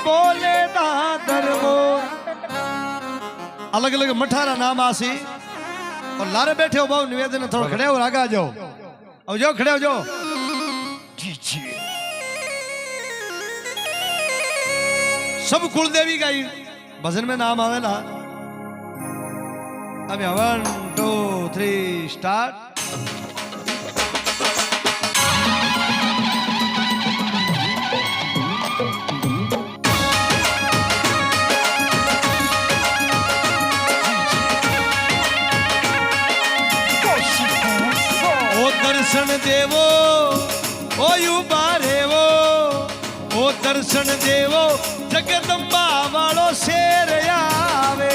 बोले दादर वो अलग अलग मठारा नाम आसी और लारे बैठे हो बहु निवेदन थोड़ा खड़े हो आगे आ जाओ अब जाओ खड़े हो जाओ जी जी सब कुलदेवी का ही भजन में नाम आवे ना अब 1 2 3 स्टार्ट दर्शन देवो ओ युबारेवो ओ दर्शन देवो जगदम्बा वालो शेर आवे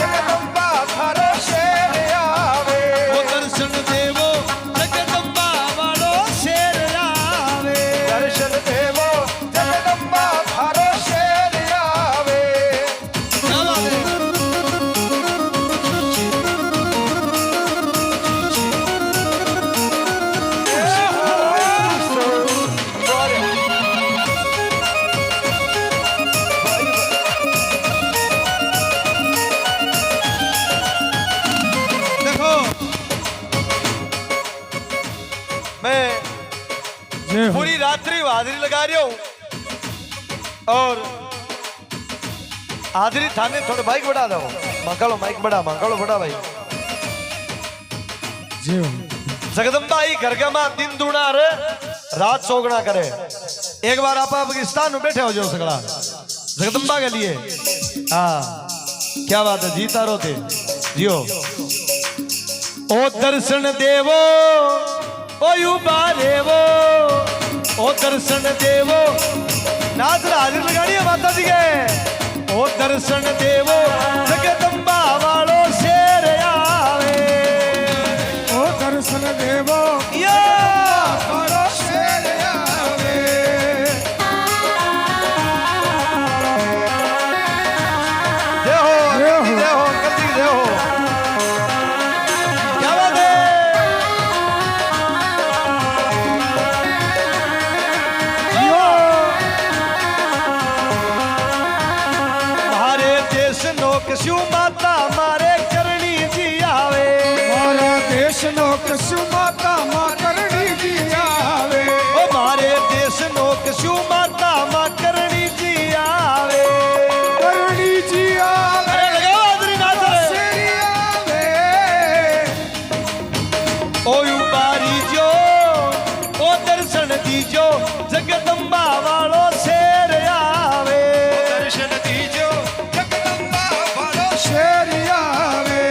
जगदम्बा थारो शेर आवे ओ दर्शन देवो जगदम्बा वालो शेर आवे दर्शन देवो जगदम्बा थारो शेर आवे क्या बात है पूरी रात्रि हाजिरी लगा रही हूँ और हाजिरी थाने थोड़े माइक बढ़ा दो मंगलो माइक मंगलो बढ़ा भाई जगदम्बा ही घर के मां दिन दूना रे रात सोगना करे एक बार आप पाकिस्तान में बैठे हो जो सगड़ा जगदम्बा के लिए हाँ क्या बात है जीता रो थे जियो ओ दर्शन देवो ओ युबारेवो ओ दर्शन देवो नाथ हाजिर लगानी है माता जी के ओ दर्शन देवो जगदम्बा वालो शेर आवे ओ दर्शन देवो या वालो शेर आवे देहो गलती देहो क्या बात है कशु माता मारे करणी जी आवे मारा देश नो कशु माता मां करणी जी आवे ओ मारे देश नो कशु माता मां करणी जी आवे करणी जी आवे अरे लगाओ आदरी नाच शेरी आवे ओ युबारी जो ओ दर्शन दीजो जगदम्बा वालो शेर आवे दर्शन दीजो शेर आवे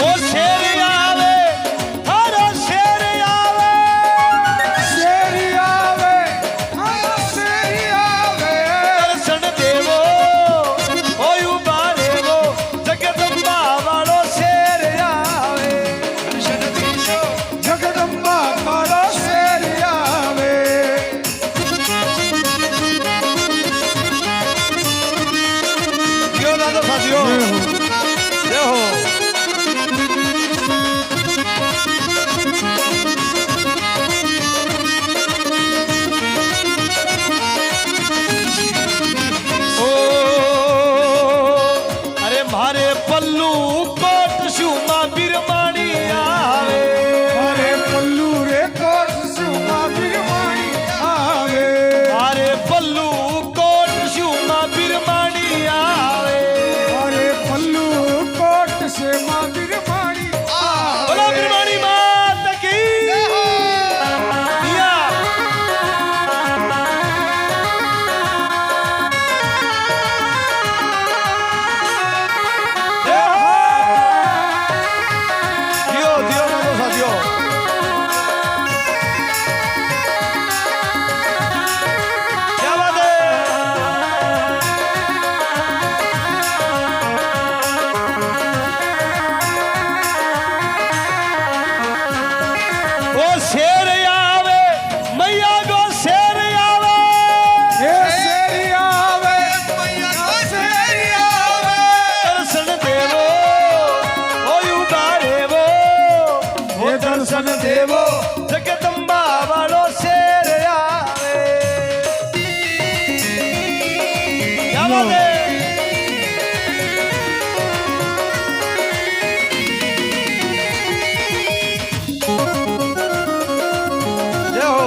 ओ शेर आवे थारो शेर आवे शेर आवे शेर आवे दर्शन देवो ओ युबारेवो जगदम्बा वालो शेर आवे दर्शन दीजो जगदम्बा वालो शेर आवे क्यों दादा साथियों देखो ओ अरे मारे पल्लू कोट शुमा बिरमानी आवे अरे पल्लू रे कोट सुमा बिरमानी आवे मारे पल्लू कोट शुमा बिरमानी आवे अरे पल्लू कोट से मां बिरमानी बोलो बिरमानी मात की या દર્શન દેવો જગદંબા વાળો શેર આવે ક્યાં વાત હે? જય હો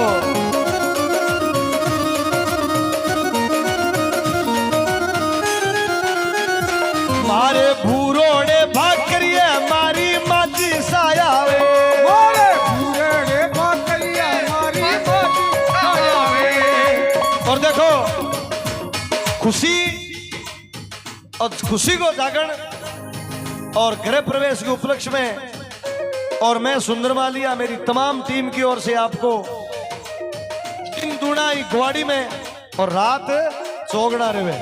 મારે ભૂરોડે ભાકરીએ મારી માજી સાયા આવે મારે ભૂરે ભાકરિયા મારી માજી આવે और देखो खुशी और खुशी को जागरण और गृह प्रवेश के उपलक्ष्य में और मैं सुंदर मालिया मेरी तमाम टीम की ओर से आपको दिन दुनाई ग्वाड़ी में और रात चौगड़ा रेवे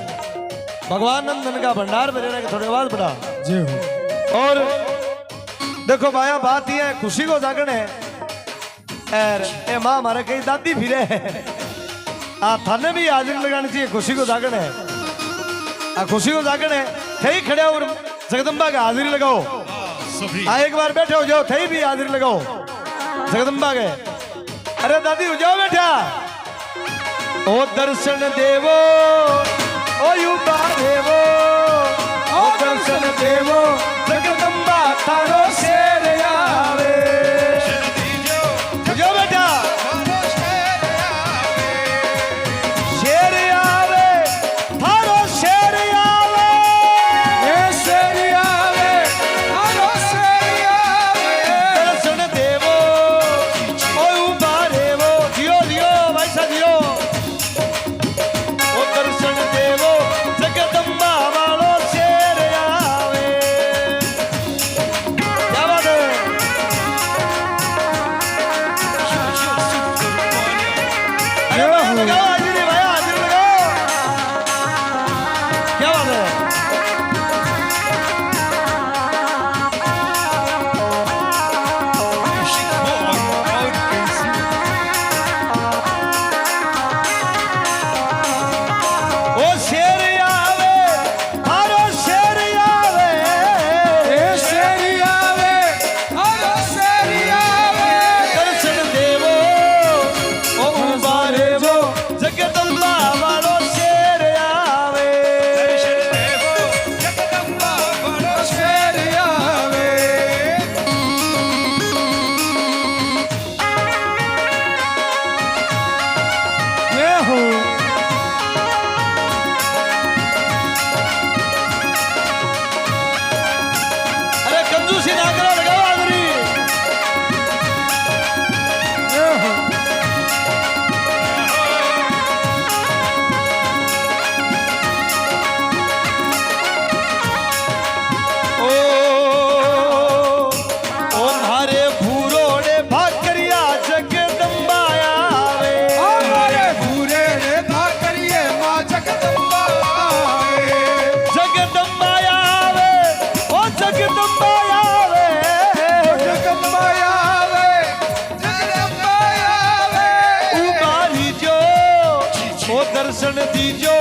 भगवान नंदन का भंडार में रहने के थोड़ी आवाज बढ़ा जय हो और देखो भाया बात यह है खुशी को जागरण है और ए माँ हमारे कई दादी फिरे थाने भी हाजिरी लगानी चाहिए खुशी को जागरण है खुशी को जागरण है थे खड़े और जगदम्बा का हाजिरी लगाओ एक बार बैठे हो जाओ थे भी हाजिरी लगाओ जगदम्बा के अरे दादी हो जाओ बैठा ओ दर्शन देवो ओ युवा देवो ओ दर्शन देवो जगदम्बा थारो शेर आवे जो बेटा शेर आवे थारो शेर आवे ये शेरी आवे हारो शेरी आवे दर्शन देवो ओ युवा देवो जियो जियो भाई साहब जियो ओ दर्शन देवो जगदम्बा वालो शेर आवे क्या बात है अरे भाई लगाओ हाजिरी भाई हाजिरी लगाओ क्या बात है ओ शेर आवे थारो शेर आवे ये शेरी आवे हारो शेरी आवे दर्शन देवो ओ उबारे वो जगदम्बा वालो शेर आवे जगदम्बा बड़ो शेरी आवे ये हो अरे कंजूसी ना करो लगाओ हाजिरी ये हो ओ ओ मारे भूरोड़े भाकरिया जगदम्बा आवे हमारे भूरे रे भाकरिए माँ जगदम्बा आवे जगदम्बा आवे ओ जगदम्बा आवे जगदम्बा आवे जगदम्बा आवे उबारी जो ओ दर्शन दीजो